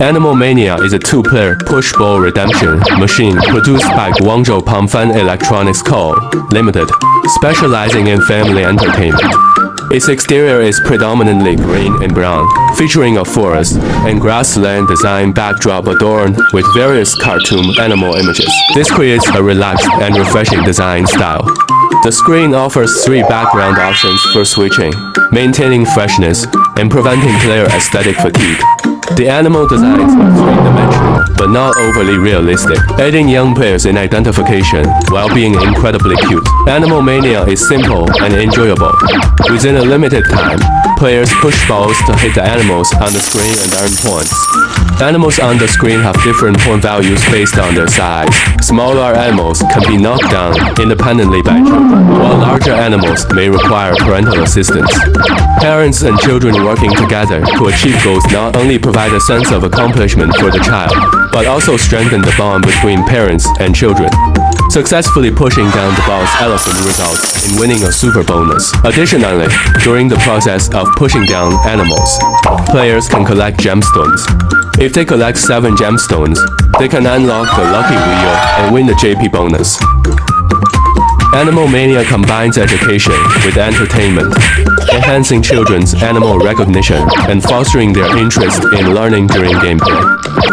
Animal Mania is a two-player push-ball redemption machine produced by Guangzhou Pangfan Electronics Co., Limited, specializing in family entertainment. Its exterior is predominantly green and brown, featuring a forest and grassland design backdrop adorned with various cartoon animal images. This creates a relaxed and refreshing design style. The screen offers 3 background options for switching, maintaining freshness, and preventing player aesthetic fatigue. The animal designs are 3-dimensional, but not overly realistic, aiding young players in identification while being incredibly cute. Animal Mania is simple and enjoyable. Within a limited time, players push balls to hit the animals on the screen and earn points. Animals on the screen have different point values based on their size. Smaller animals can be knocked down independently by children, while larger animals may require parental assistance. Parents and children working together to achieve goals not only provide a sense of accomplishment for the child, but also strengthen the bond between parents and children. Successfully pushing down the balls often results in winning a super bonus. Additionally, during the process of pushing down animals, players can collect gemstones. If they collect 7 gemstones, they can unlock the lucky wheel and win the JP bonus. Animal Mania combines education with entertainment, enhancing children's animal recognition and fostering their interest in learning during gameplay.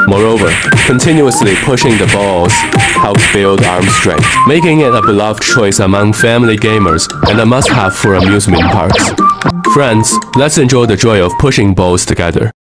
Moreover, continuously pushing the balls helps build arm strength, making it a beloved choice among family gamers and a must-have for amusement parks. Friends, let's enjoy the joy of pushing balls together.